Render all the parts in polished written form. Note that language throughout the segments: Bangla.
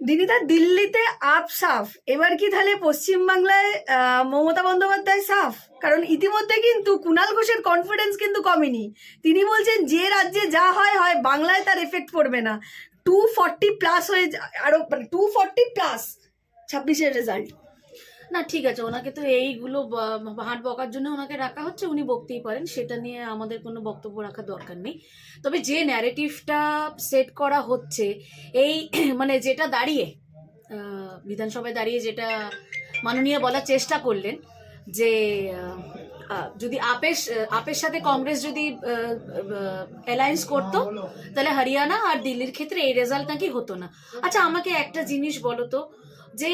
দিদিদা, দিল্লিতে আপ সাফ, এবার কি তাহলে পশ্চিমবাংলায় মমতা বন্দ্যোপাধ্যায় সাফ? কারণ ইতিমধ্যে কিন্তু কুণাল ঘোষের কনফিডেন্স কিন্তু কমেনি। তিনি বলছেন যে রাজ্যে যা হয় হয়, বাংলায় তার এফেক্ট পড়বে না। 240+ হয়ে আরো, মানে 240+ 26-এর রেজাল্ট। না ঠিক আছে, ওনাকে তো এইগুলো হাট বকার জন্য ওনাকে রাখা হচ্ছে, উনি বকতেই পারেন, সেটা নিয়ে আমাদের কোনো বক্তব্য রাখার দরকার নেই। তবে যে ন্যারেটিভটা সেট করা হচ্ছে, এই মানে যেটা দাঁড়িয়ে বিধানসভায় দাঁড়িয়ে যেটা মাননীয় বলার চেষ্টা করলেন যে যদি আপের সাথে কংগ্রেস যদি অ্যালায়েন্স করতো তাহলে হরিয়ানা আর দিল্লির ক্ষেত্রে এই রেজাল্ট নাকি হতো না। আচ্ছা আমাকে একটা জিনিস বলো তো, যে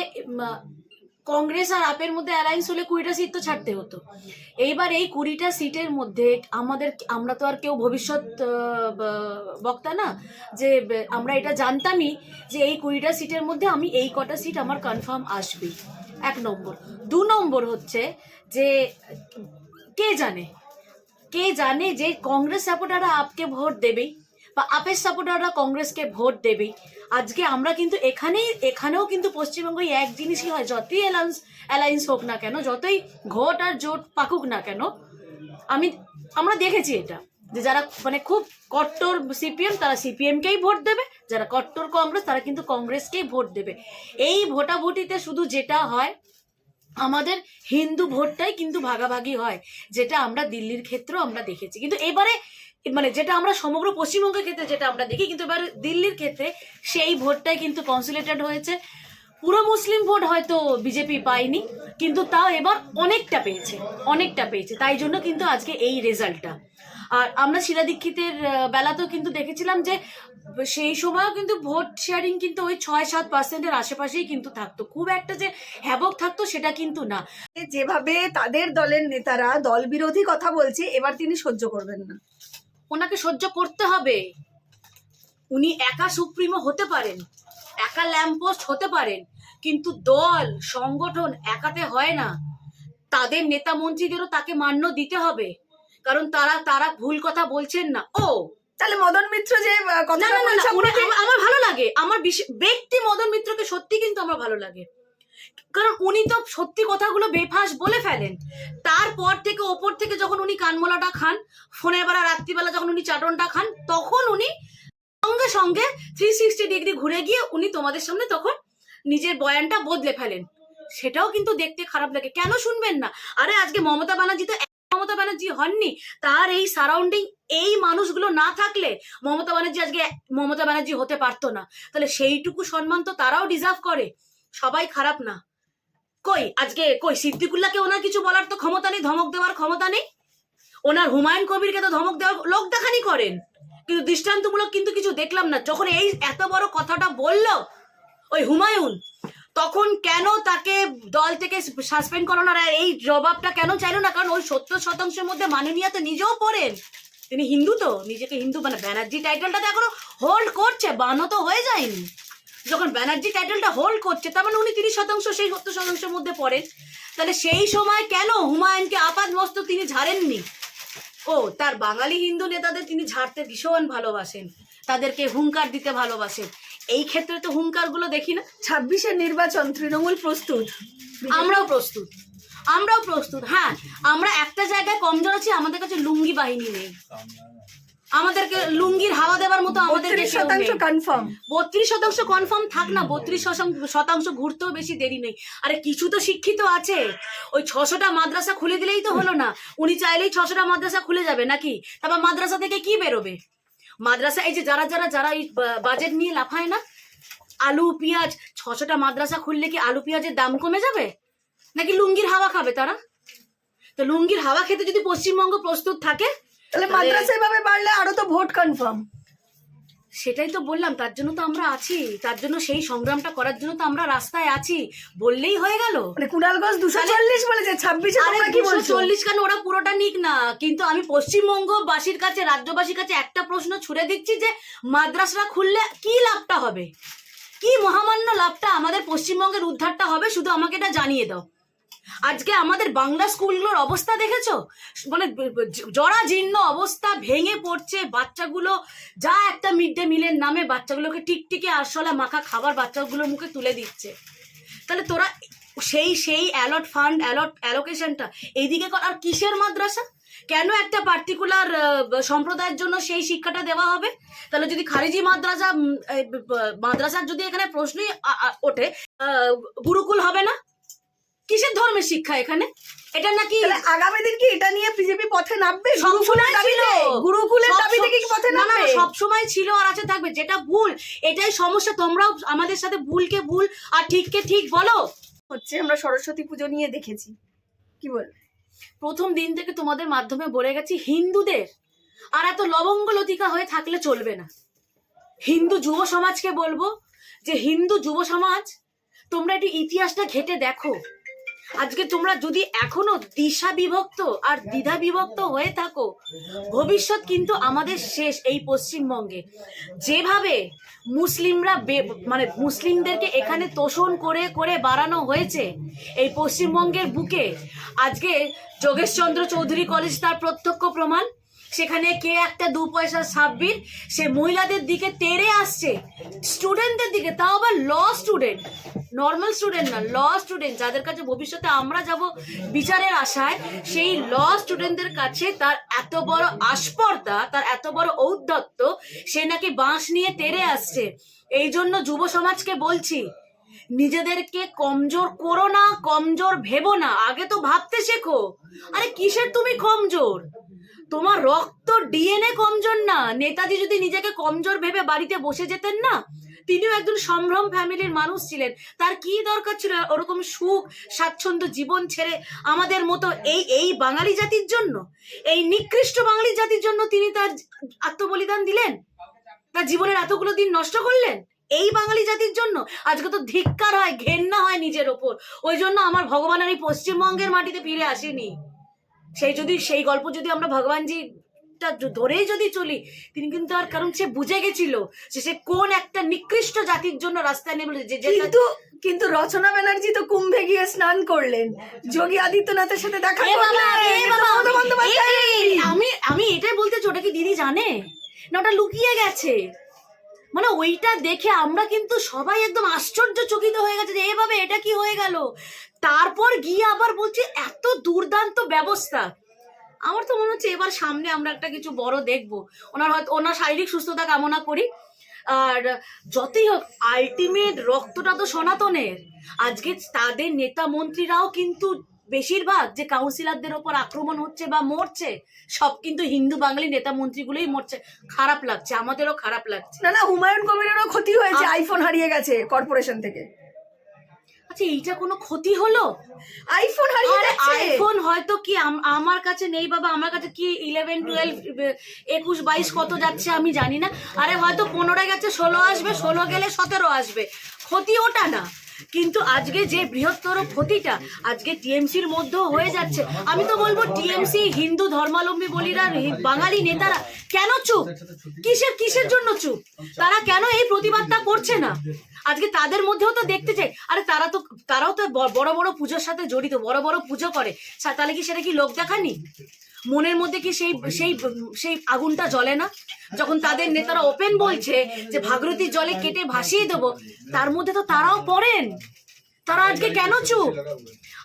কংগ্রেস আর আপের মধ্যে অ্যালায়েন্স হলে 20টা সিট তো ছাড়তে হতো। এইবার এই 20টা সিটের মধ্যে আমরা তো আর কেউ ভবিষ্যৎ বক্তা না, যে আমরা এটা জানতামই যে এই 20টা সিটের মধ্যে আমি এই কটা সিট আমার কনফার্ম আসবে। 1 নম্বর। 2 নম্বর হচ্ছে যে কে জানে যে কংগ্রেস সাপোর্টাররা আপকে ভোট দেবেই বা আপের সাপোর্টাররা কংগ্রেসকে ভোট দেবেই। আজকে আমরা কিন্তু এখানেও কিন্তু পশ্চিমবঙ্গে এক জিনিসই হয়, যতই অ্যালায়েন্স হোক না কেন, যতই ঘোট আর জোট পাকুক না কেন, আমরা দেখেছি এটা, যে যারা মানে খুব কট্টর সিপিএম তারা সিপিএমকেই ভোট দেবে, যারা কট্টর কংগ্রেস তারা কিন্তু কংগ্রেসকেই ভোট দেবে। এই ভোটাভুটিতে শুধু যেটা হয়, আমাদের হিন্দু ভোটটাই কিন্তু ভাগাভাগি হয়, যেটা আমরা দিল্লির ক্ষেত্রেও আমরা দেখেছি। কিন্তু এবারে মানে যেটা আমরা সমগ্র পশ্চিমবঙ্গের ক্ষেত্রে যেটা আমরা দেখি, কিন্তু এবার দিল্লির ক্ষেত্রে সেই ভোটটাই কিন্তু কনসোলিডেটেড হয়েছে। পুরো মুসলিম ভোট হয়তো বিজেপি পায়নি, কিন্তু তাও এবার অনেকটা পেয়েছে, তাই জন্য কিন্তু আজকে এই রেজাল্টটা। আর আমরা শিলা দীক্ষিতের বেলাতেও কিন্তু দেখেছিলাম যে সেই সময়ও কিন্তু ভোট শেয়ারিং কিন্তু ওই 6-7%-এর আশেপাশেই কিন্তু থাকতো, খুব একটা যে হ্যাবক থাকতো সেটা কিন্তু না। যেভাবে তাদের দলের নেতারা দল বিরোধী কথা বলছে, এবার তিনি সহ্য করবেন না। ওনাকে সহ্য করতে হবে। উনি একা সুপ্রিমো হতে পারেন, একা ল্যাম্পপোস্ট হতে পারেন, কিন্তু দল সংগঠন একাতে হয় না। তাদের নেতা মন্ত্রীদেরও তাকে মান্য দিতে হবে, কারণ তারা ভুল কথা বলছেন না। তাহলে মদন মিত্র যে কথাটা বলছে, আমার ভালো লাগে, আমার ব্যক্তি মদন মিত্রকে সত্যি কিন্তু আমার ভালো লাগে, কারণ উনি তো সত্যি কথাগুলো বেফাস বলে ফেলেন। তারপর থেকে ওপর থেকে যখন উনি কানমোলাটা খান, ফোনের বেলা রাত্রিবেলা যখন উনি চাটনটা খান, তখন উনি সঙ্গে সঙ্গে 360 ডিগ্রি ঘুরে গিয়ে উনি তোমাদের সামনে তখন নিজের বয়ানটা বদলে ফেলেন। সেটাও কিন্তু দেখতে খারাপ লাগে। কেন শুনবেন না? আরে আজকে মমতা ব্যানার্জি তো মমতা ব্যানার্জি হননি, তার এই সারাউন্ডিং এই মানুষগুলো না থাকলে মমতা ব্যানার্জি আজকে মমতা ব্যানার্জি হতে পারতো না। তাহলে সেইটুকু সম্মান তো তারাও ডিজার্ভ করে। সবাই খারাপ না। আজকে সিদ্দিকুল্লাহকে ওনার কিছু বলার তো ক্ষমতা নেই, ধমক দেওয়ার ক্ষমতা নেই। ওনার হুমায়ুন কবিরকে তো ধমক দেওয়ার লোক দেখানি করেন, কিন্তু দৃষ্টান্তমূলক কিন্তু কিছু দেখলাম না। যখন এই এত বড় কথাটা বললো ওই হুমায়ুন, তখন কেন তাকে দল থেকে সাসপেন্ড করানোর এই জবাবটা কেন চাইলো না? কারণ ওই 70%-এর মধ্যে মাননীয়া তো নিজেও পড়েন, তিনি হিন্দু, তো নিজেকে হিন্দু মানে ব্যানার্জি টাইটেলটা তো এখনো হোল্ড করছে, বানো তো হয়ে যায়নি। যখন ব্যানার্জি টাইটেলটা হোল্ড করছে, তার মানে উনি 30% সেই 70%-এর মধ্যে পড়েন। তাহলে সেই সময় কেন হুমায়ুনকে আপাত মস্তক তিনি ঝাড়েননি? তার বাঙালি হিন্দু নেতাদের তিনি ঝাড়তে ভীষণ ভালোবাসেন, তাদেরকে হুঙ্কার দিতে ভালোবাসেন। এই ক্ষেত্রে তো হুঙ্কার গুলো দেখি না। 26-এর নির্বাচন তৃণমূল প্রস্তুত, আমরাও প্রস্তুত। হ্যাঁ, আমরা একটা জায়গায় কমজোর আছি, আমাদের কাছে লুঙ্গি বাহিনী নেই, আমাদেরকে লুঙ্গির হাওয়া দেওয়ার মতো আমাদের 32% কনফার্ম। 32% কনফার্ম থাক না, 32% ঘুরতেও বেশি দেরি নেই। আরে কিছু তো শিক্ষিত আছে, ওই 600টা মাদ্রাসা খুলে দিলেই তো হলো না। উনি চাইলেই 600টা মাদ্রাসা খুলে যাবে নাকি? তারপর মাদ্রাসা থেকে কি বেরোবে? মাদ্রাসা এই যে যারা এই বাজেট নিয়ে লাফায় না, আলু পেঁয়াজ, 600টা মাদ্রাসা খুললে কি আলু পেঁয়াজের দাম কমে যাবে নাকি লুঙ্গির হাওয়া খাবে তারা? তো লুঙ্গির হাওয়া খেতে যদি পশ্চিমবঙ্গ প্রস্তুত থাকে, তাহলে মাদ্রাসা এভাবে বাড়লে আরো তো ভোট কনফার্ম। সেটাই তো বললাম, তার জন্য তো আমরা আছি, তার জন্য সেই সংগ্রামটা করার জন্য তো আমরা রাস্তায় আছি, বললেই হয়ে গেল। মানে কুণাল ঘোষ 240 বলেছে, 26-এ তোমরা কি বলছো? 240 কেন, ওরা পুরোটা নিক না, কিন্তু আমি পশ্চিমবঙ্গবাসীর কাছে, রাজ্যবাসীর কাছে একটা প্রশ্ন ছুড়ে দিচ্ছি, যে মাদ্রাসা খুললে কি লাভটা হবে, কি মহামান্য লাভটা আমাদের পশ্চিমবঙ্গের উদ্ধারটা হবে, শুধু আমাকে এটা জানিয়ে দাও। আজকে আমাদের বাংলা স্কুলগুলোর অবস্থা দেখেছো, মানে জরাজীর্ণ অবস্থা, ভেঙে পড়ছে। বাচ্চাগুলো যা একটা মিড ডে মিলের নামে বাচ্চাগুলোকে টিকটিকে আরশোলা মাখা খাবার বাচ্চাগুলোর মুখে তুলে দিচ্ছে। তাহলে তোরা সেই অ্যালট ফান্ড অ্যালোকেশনটা এইদিকে কর। আর কিসের মাদ্রাসা? কেন একটা পার্টিকুলার সম্প্রদায়ের জন্য সেই শিক্ষাটা দেওয়া হবে? তাহলে যদি খারিজি মাদ্রাসার যদি এখানে প্রশ্নই ওঠে, গুরুকুল হবে না? কিসের ধর্মের শিক্ষা এখানে? এটা নাকি আগামী দিন কি এটা নিয়ে বিজেপি পথে নামবে? সবসময় ছিল, গুরুকুলের দাবিতে কি পথে নামবে? সবসময় ছিল আর আছে, থাকবে। যেটা ভুল, এটাই সমস্যা। তোমরাও আমাদের সাথে ভুলকে ভুল আর ঠিককে ঠিক বলো। হচ্ছে আমরা সরস্বতী পুজো নিয়ে দেখেছি, কি বল? প্রথম দিন থেকে তোমাদের মাধ্যমে বলে গেছি, হিন্দুদের আর এত লবঙ্গ লতিকা হয়ে থাকলে চলবে না। হিন্দু যুব সমাজকে বলবো যে হিন্দু যুব সমাজ, তোমরা একটু ইতিহাসটা ঘেটে দেখো। আজকে তোমরা যদি এখনো দিশা বিভক্ত আর দ্বিধা বিভক্ত হয়ে থাকো, ভবিষ্যৎ কিন্তু আমাদের শেষ। এই পশ্চিমবঙ্গে যেভাবে মুসলিমরা মানে মুসলিমদেরকে এখানে তোষণ করে করে বাড়ানো হয়েছে এই পশ্চিমবঙ্গের বুকে, আজকে যোগেশচন্দ্র চৌধুরী কলেজ তার প্রত্যক্ষ প্রমাণ। সেখানে কে একটা 2 পয়সার সাব্বির সে মহিলাদের দিকে তেড়ে আসছে, স্টুডেন্টদের দিকে, তাও আবার ল স্টুডেন্ট, নর্মাল স্টুডেন্ট না, ল স্টুডেন্ট, যাদের কাছে ভবিষ্যতে আমরা যাব বিচারের আশায়। সেই ল স্টুডেন্টদের কাছে তার এত বড় আস্পর্ধা, তার এত বড় ঔদ্ধত্য, সে নাকি বাঁশ নিয়ে তেড়ে আসছে। এই জন্য যুব সমাজকে বলছি, নিজেদেরকে কমজোর করো না, কমজোর ভেবো না, আগে তো ভাবতে শেখো। আরে কিসের তুমি কমজোর? তোমার রক্ত ডিএনএ কমজোর না। নেতাজি যদি নিজেকে কমজোর ভেবে বাড়িতে বসে যেতেন না, তিনিও একজন সম্ভ্রম ফ্যামিলির মানুষ ছিলেন। তার কি দরকার ছিল ওরকম সুখ স্বাচ্ছন্দ্য জীবন ছেড়ে আমাদের মতো এই বাঙালি জাতির জন্য, এই নিকৃষ্ট বাঙালি জাতির জন্য তিনি তার আত্মবলিদান দিলেন, তার জীবনের এতগুলো দিন নষ্ট করলেন এই বাঙালি জাতির জন্য। আজকে তো ধিক্কার হয়, ঘেন্না হয় নিজের ওপর। ওই জন্য আমার ভগবানের এই পশ্চিমবঙ্গের মাটিতে ফিরে আসেনি। সেই গল্প যদি আমরা ভগবানজিটা ধরেই যদি চলি, তিনি কিন্তু আর, কারণ সে বুঝে গেছিল যে সে কোন একটা নিকৃষ্ট জাতির জন্য রাস্তায় নেমে। কিন্তু রচনা ব্যানার্জি তো কুম্ভে গিয়ে স্নান করলেন, যোগী আদিত্যনাথের সাথে দেখা আমি এটাই বলতে চাই, ওটা কি দিদি জানে না? ওটা লুকিয়ে গেছে। মানে ওইটা দেখে আমরা কিন্তু সবাই একদম আশ্চর্যচকিত হয়ে গেছে যে এভাবে এটা কি হয়ে গেল। তারপর গিয়ে আবার বলছে এত দুর্দান্ত ব্যবস্থা। আমার তো মনে হচ্ছে এবার সামনে আমরা একটা কিছু বড় দেখবো। ওনার শারীরিক সুস্থতা কামনা করি। আর যতই হোক, আলটিমেট রক্তটা তো সনাতনের। আজকে তাদের নেতা মন্ত্রীরাও কিন্তু বেশিরভাগ যে কাউন্সিলরদের ওপর আক্রমণ হচ্ছে বা মরছে, সব কিন্তু হিন্দু বাঙালি নেতা মন্ত্রীগুলোই মরছে। খারাপ লাগছে, আমাদেরও খারাপ লাগছে। না, হুমায়ুন কবিরেরও ক্ষতি হয়েছে, আইফোন হারিয়ে গেছে কর্পোরেশন থেকে। আচ্ছা, এইটা কোনো ক্ষতি হলো? আইফোন হারিয়ে গেছে। আইফোন হয়তো কি আমার কাছে নেই বাবা, আমার কাছে কি 11, 12, 21, 22 কত যাচ্ছে আমি জানি না। আরে হয়তো 15 গেছে, 16 আসবে, 16 গেলে 17 আসবে, ক্ষতি ওটা না। কিন্তু আজকে যে বৃহত্তর ক্ষতিটা আজকে টিএমসির মধ্যেও হয়ে যাচ্ছে, আমি তো বলবো টিএমসি হিন্দু ধর্মাবলম্বী বলিরা, বাঙালি নেতারা কেন চুপ? কিসের জন্য চুপ? তারা কেন এই প্রতিবাদটা করছে না? আজকে তাদের মধ্যেও তো দেখতে চাই। আরে তারাও তো বড় বড় পুজোর সাথে জড়িত, বড় বড় পুজো করে। তাহলে কি সেটা কি লোক দেখানি? মনের মধ্যে কি সেই আগুনটা জ্বলে না? যখন তাদের নেতারা ওপেন বলছে যে ভাগীরথীর জলে কেটে ভাসিয়ে দেবো, তার মধ্যে তো তারাও পড়েন। তারা আজকে কেন চুপ?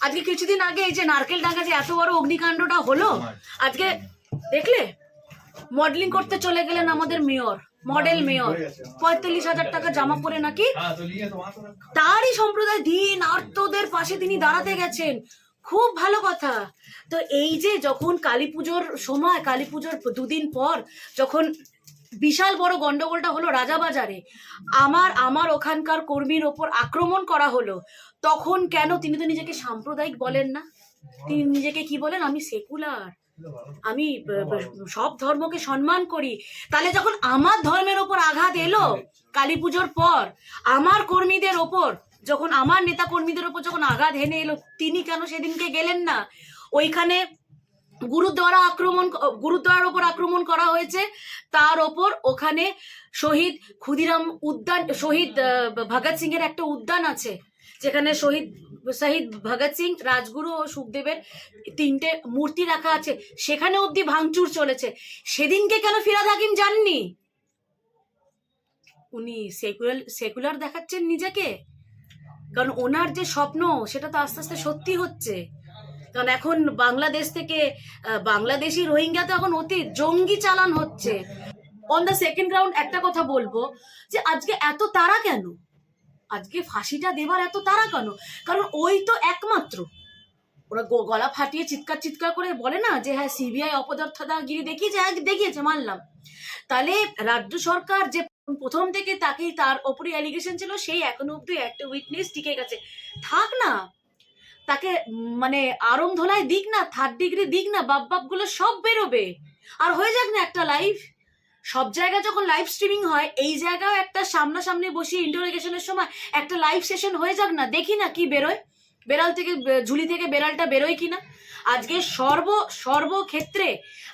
আজকে কিছুদিন আগে এই যে নারকেল ডাঙ্গা যে এত বড় অগ্নিকাণ্ডটা হলো, আজকে দেখলে মডেলিং করতে চলে গেলেন আমাদের মেয়র, মডেল মেয়র, 45,000 টাকা জামা পরে নাকি তারই সম্প্রদায় দিন আর্তদের পাশে তিনি দাঁড়াতে গেছেন। খুব ভালো কথা। তো এই যে যখন কালী পুজোর সময়, কালী পুজোর 2 দিন পর যখন বিশাল বড় গন্ডগোলটা হলো রাজাবাজারে, আমার ওখানকার কর্মীর ওপর আক্রমণ করা হলো, তখন কেন তিনি তো নিজেকে সাম্প্রদায়িক বলেন না? তিনি নিজেকে কি বলেন? আমি সেকুলার, আমি সব ধর্মকে সম্মান করি। তাহলে যখন আমার ধর্মের ওপর আঘাত এলো কালী পুজোর পর, আমার কর্মীদের ওপর যখন, আমার নেতা কর্মীদের ওপর যখন আঘাত হেনে এলো, তিনি কেন সেদিনকে গেলেন না? ওইখানে গুরুদ্বারার ওপর আক্রমণ করা হয়েছে, তার ওপর ওখানে শহীদ ক্ষুদিরাম উদ্যান, শহীদ ভগৎ সিং এর একটা উদ্যান আছে, যেখানে শহীদ ভগৎ সিং, রাজগুরু ও সুখদেবের 3টে মূর্তি রাখা আছে, সেখানে অবধি ভাঙচুর চলেছে। সেদিনকে কেন ফিরহাদ হাকিম যাননি? উনি সেকুলার দেখাচ্ছেন নিজেকে, কারণ ওনার যে স্বপ্ন সেটা তো আস্তে আস্তে সত্যি হচ্ছে। কারণ এখন বাংলাদেশ থেকে বাংলাদেশি রোহিঙ্গা তো এখন অতি জঙ্গি চালান হচ্ছে। অন দ্য সেকেন্ড গ্রাউন্ড একটা কথা বলবো যে আজকে এত তাড়া কেন, আজকে ফাঁসিটা দেবার এত তাড়া কেন? কারণ ওই তো একমাত্র, ওরা গলা ফাটিয়ে চিৎকার করে বলে না যে হ্যাঁ সিবিআই অপদার্থতাগিরি দেখিয়েছে মানলাম, তাহলে রাজ্য সরকার যে প্রথম থেকে তাকেই, তার ওপরে অ্যালিগেশন ছিল, সেই এখনো অব্দি একটা উইটনেস টিকে গেছে, থাক না, তাকে মানে আরম ধোলাই দিক না, 3rd ডিগ্রি দিক না, বাপ গুলো সব বেরোবে, আর হয়ে যাক না একটা লাইভ। সব জায়গায় যখন লাইভ স্ট্রিমিং হয়, এই জায়গায় একটা সামনাসামনি বসিয়ে ইন্টারোগেশনের সময় একটা লাইভ সেশন হয়ে যাক না, দেখি না কি বেরোয়, বেড়াল থেকে ঝুলি থেকে বেড়ালটা বেরোয় কিনা। আজকে সর্বক্ষেত্রে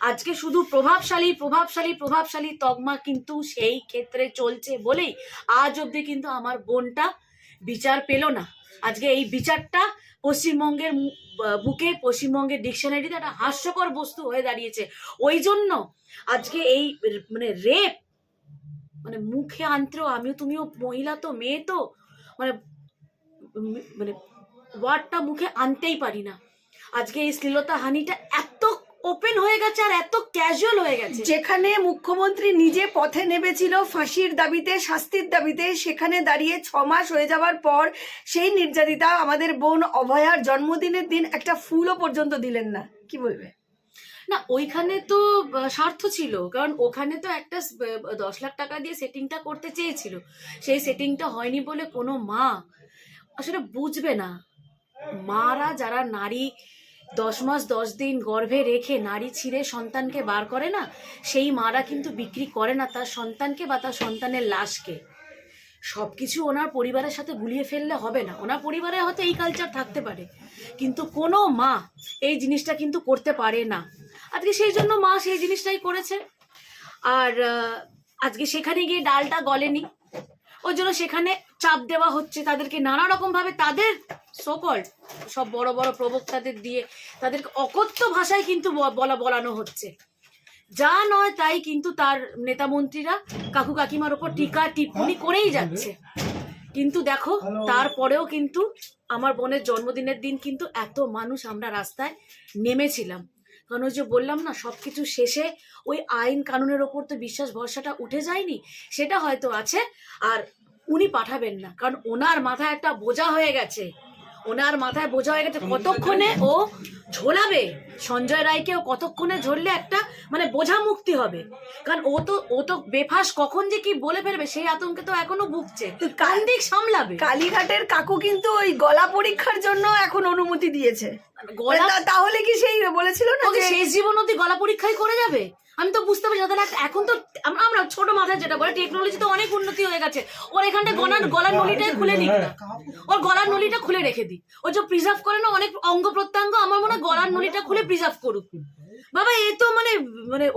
আজকে শুধু প্রভাবশালী তকমা কিন্তু সেই ক্ষেত্রে চলছে বলেই আজ অব্দি কিন্তু আমার বোনটা বিচার পেল না। আজকে এই বিচারটা পশ্চিমবঙ্গের বুকে, পশ্চিমবঙ্গের ডিকশনারিতে একটা হাস্যকর বস্তু হয়ে দাঁড়িয়েছে। ওই জন্য আজকে এই মানে রেপ, মানে মুখে আনতেও, তুমিও মহিলা তো, মেয়ে তো, মানে মানে ওয়ার্ডটা মুখে আনতেই পারি না। আজকে এই শ্লীলতা হানিটা এত ওপেন হয়ে গেছে আর এত ক্যাজুয়াল হয়ে গেছে। যেখানে মুখ্যমন্ত্রী নিজে পথে নেমেছিল ফাঁসির দাবিতে, শাস্তির দাবিতে, সেখানে দাঁড়িয়ে 6 মাস হয়ে যাওয়ার পর সেই নির্যাতিতা আমাদের বোন অভয়ার জন্মদিনের দিন একটা ফুলও পর্যন্ত দিলেন না, কি বলবে? না, ওইখানে তো স্বার্থ ছিল, কারণ ওখানে তো একটা 10 লাখ টাকা দিয়ে সেটিংটা করতে চেয়েছিল, সেই সেটিংটা হয়নি বলে কোনো মা আসলে বুঝবে না। মারা যারা নারী 10 মাস 10 দিন গর্ভে রেখে নারী ছিঁড়ে সন্তানকে বার করে না, সেই মারা কিন্তু বিক্রি করে না তার সন্তানকে বা তার সন্তানের লাশকে। সবকিছু ওনার পরিবারের সাথে গুলিয়ে ফেললে হবে না, ওনার পরিবারে হয়তো এই কালচার থাকতে পারে, কিন্তু কোনো মা এই জিনিসটা কিন্তু করতে পারে না। আজকে সেই জন্য মা সেই জিনিসটাই করেছে। আর আজকে সেখানে গিয়ে ডালটা গলেনি, ওই জন্য সেখানে চাপ দেওয়া হচ্ছে তাদেরকে নানা রকম ভাবে, তাদের সকল সব বড় বড় প্রবক্তাদের দিয়ে তাদেরকে অকথ্য ভাষায় কিন্তু বলানো হচ্ছে, যা নয় তাই কিন্তু তার নেতা মন্ত্রীরা কাকু কাকিমার ওপর টিকা টিপ্পনি করেই যাচ্ছে। কিন্তু দেখো, তারপরেও কিন্তু আমার বোনের জন্মদিনের দিন কিন্তু এত মানুষ আমরা রাস্তায় নেমেছিলাম, কারণ ওই যে বললাম না, সবকিছু শেষে ওই আইন কানুনের ওপর তো বিশ্বাস ভরসাটা উঠে যায়নি, সেটা হয়তো আছে। আর উনি পাঠাবেন না, কারণ ওনার মাথায় একটা বোঝা হয়ে গেছে, কতক্ষণে ও ঝোলাবে সঞ্জয় রায়কে, ও কতক্ষণে ঝরলে একটা মানে বোঝা মুক্তি হবে, কারণ ও তো বেফাস কখন যে কি বলে ফেলবে সেই আতঙ্কে তো এখনো ভুগছে, কান দিক সামলাবে। কালীঘাটের কাকু কিন্তু ওই গলা পরীক্ষার জন্য এখন অনুমতি দিয়েছে, গলা তাহলে কি সেই বলেছিল না যে শেষ জীবন অবধি গলা পরীক্ষাই করে যাবে? আমি তো বুঝতে পারছি না। এখন তো আমরা ছোট মাথায় যেটা বলে, টেকনোলজি তো অনেক উন্নতি হয়ে গেছে, ওর এখানটা গলার নলিটাই খুলে নিক না, ওর গলার নলিটা খুলে রেখে দিই, ও যে প্রিজার্ভ করে না অনেক অঙ্গ প্রত্যঙ্গ, আমার মনে হয় গলার নলিটা খুলে প্রিজার্ভ করুক। বাবা, এ তো মানে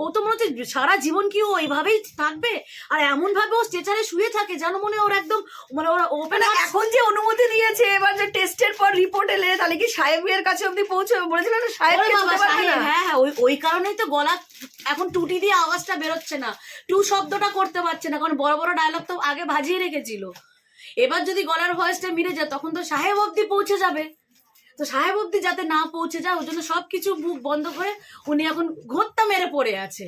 ও তো মনে হচ্ছে সারা জীবন কি ও এইভাবেই থাকবে, আর এমন ভাবে ও স্ট্রেচারে শুয়ে থাকে যেন মনে ওর একদম মানে ওরা ওপেন। এখন যে অনুমতি দিয়েছে, এবার যে টেস্টের পর রিপোর্ট এলে তাহলে কি সাহেবের কাছে অব্দি পৌঁছবে? বলেছিল না সাহেব, হ্যাঁ হ্যাঁ, ওই কারণেই তো গলা এখন টুটি দিয়ে আওয়াজটা বেরোচ্ছে না, টু শব্দটা করতে পারছে না, কারণ বড় বড় ডায়লগ তো আগে ভাজিয়ে রেখেছিল। এবার যদি গলার ভয়েসটা মিলে যায় তখন তো সাহেব অব্দি পৌঁছে যাবে, তো সাহেব অব্দি যাতে না পৌঁছে যায় ওই জন্য সবকিছু মুখ বন্ধ করে উনি এখন ঘোত্তা মেরে পড়ে আছে।